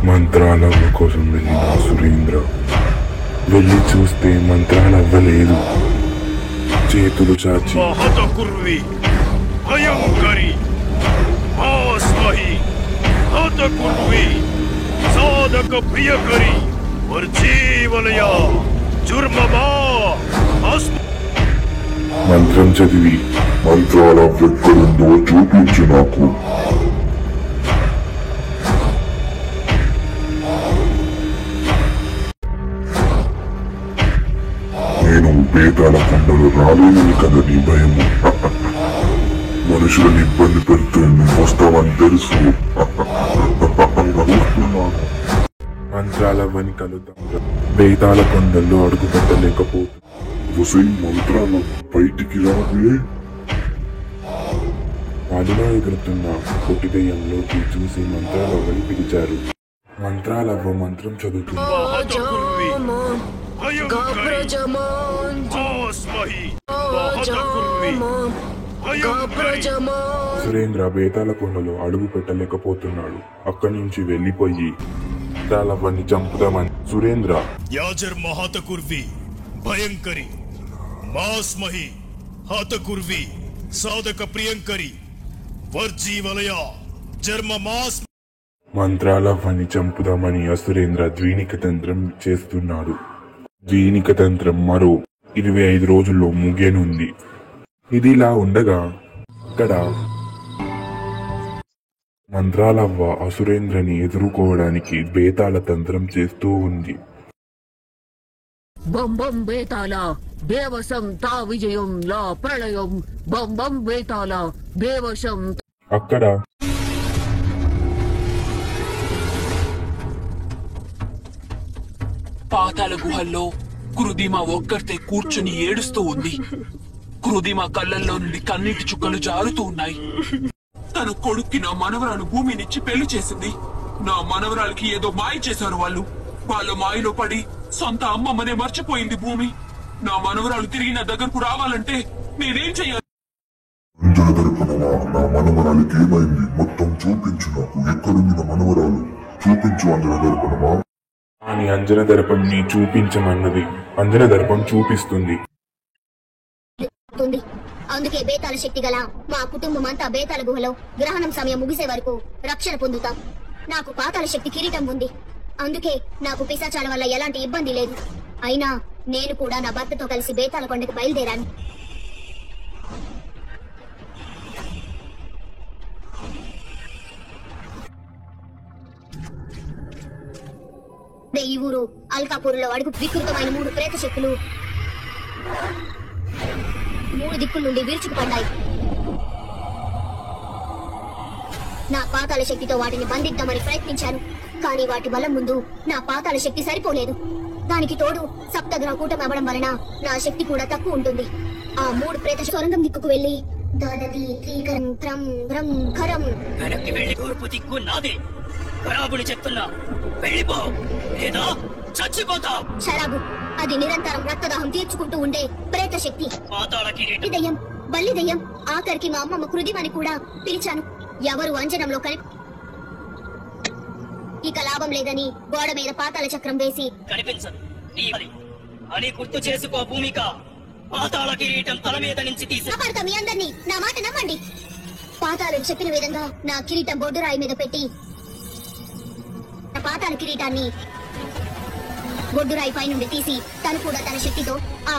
మంత్రాలవ్వ కోసం వెళ్ళిన సురేంద్ర వెళ్ళి చూస్తే మంత్రాలవ్వలేదు. చేతులు చాచి మంత్రం చదివి మంత్రాలవ్వ ఎక్కడుందో చూపించు నాకు. నేను బేతాళ కొండలు రాలేనని కదా నీ భయము. మనుషులను ఇబ్బంది పెడితే నువ్వు వస్తావని తెలుసు. మంత్రాలవ్వని కలుద్దాం. బేతాళ కొండల్లో అడుగు పెట్టలేకపోతే మంత్రాల బయటికి రావే. వాడిలో ఎగురుతున్న పొట్టిదయ్యంలోకి చూసి మంత్రాలవ్వని పిలిచారు. మంత్రాలవ్వ మంత్రం చదువుతుంది. సురేంద్ర బేతాళ కొండలో అడుగు పెట్టలేకపోతున్నాడు. అక్కడి నుంచి వెళ్లిపోయి మంత్రాలవ్వని చంపుదామని సురేంద్ర యాజర్ మహాతకుర్వి భయంకరి మాస్మహి హాతకుర్వి సాధక ప్రియంకరి వర్జీవలయ జర్మ మాస్ మంత్రాలవ్వని చంపుదామని అసురేంద్ర ద్వీనిక తంత్రం చేస్తున్నాడు. ద్వీనిక తంత్రం మరో 25 రోజుల్లో ముగియనుంది. ఇదిలా ఉండగా అక్కడ మంత్రాలవ్వ అసురేంద్రని ఎదుర్కోవడానికి బేతాళ తంత్రం చేస్తూ ఉంది. బం బం బేతాళ దేవసం తా విజయం లా ప్రళయం బం బం బేతాళ దేవసం. అక్కడ పాతాళ గుహల్లో కృదిమ ఒక్కరితే కూర్చుని ఏడుస్తూ ఉంది. కృదిమ కళ్ళల్లో నుండి కన్నీటి చుక్కలు జారుతూ ఉన్నాయి. తన కొడుక్కి నా మనవరాలు భూమినిచ్చి పెళ్లి చేసింది. నా మనవరాలకి ఏదో మాయ చేశారు వాళ్ళు. వాళ్ళ మాయలో పడి సొంత అమ్మమ్మనే మర్చిపోయింది భూమి. నా మనవరాలు తిరిగి నా దగ్గరకు రావాలంటే నేనేం చెయ్యాలి? నా మనవరాలకి ఏమైంది మొత్తం చూపించు నాకు. ఎక్కడుంది నా మనవరాలు చూపించు అంజన దర్పణమా అని అంజన దర్పం ని చూపించమన్నది. అంజన దర్పం చూపిస్తుంది. అందుకే బేతాళ శక్తి గల మా కుటుంబం అంతా బేతాళ గుహలో గ్రహణం సమయం ముగిసే వరకు రక్షణ పొందుతాం. నాకు పాతాళ శక్తి కిరీటం ఉంది. అందుకే నాకు పిశాచాల వల్ల ఎలాంటి ఇబ్బంది లేదు. అయినా నేను కూడా నా భర్తతో కలిసి బేతాళ కొండకు బయలుదేరాను. ఈ ఊరు అల్కాపూర్లో అడుగు వికృతమైన 3 ప్రేత శక్తులు 3 దిక్కుల నుండి విరుచుకుపడ్డాయి. నా పాతాళ శక్తితో వాటిని బంధిద్దామని ప్రయత్నించాను. కానీ వాటి బలం ముందు నా పాతాళ శక్తి సరిపోలేదు. దానికి తోడు సప్తగ్రహ కూటమి అవ్వడం వలన నా శక్తి కూడా తక్కువ ఉంటుంది. ఆ 3 ప్రేత సొరంగం దిక్కుకు వెళ్లి దాదతి త్రీకరం త్రం భ్రం ఖరం వెనక్కి వెళ్లి తూర్పు దిక్కు నాదే. ఖరాబుని చెప్తున్నా వెళ్ళిపో లేదా చచ్చిపోతావు. షరాబు అది నిరంతరం రక్తదాహం తీర్చుకుంటూ ఉండే ప్రేత శక్తి. పాతాళ కిరీటం దయ్యం బల్లి దయ్యం. ఆఖరికి మా అమ్మమ్మ కృదిమని కూడా పిలిచాను. ఎవరు అంజనంలో ఇక లాభం లేదని గోడ మీద పాతాళ చక్రం వేసి కనిపించదు అని గుర్తు చేసుకో భూమిక. పాతాళ కిరీటం తల మీద నుంచి తీసి మీ అందరినీ నా మాట నమ్మండి. పాతాళం చెప్పిన విధంగా నా కిరీటం బొడ్డురాయి మీద పెట్టి పాతాళ కిరీటాన్ని బొడ్డురాయి పై నుండి తీసి తను కూడా తన శక్తితో ఆ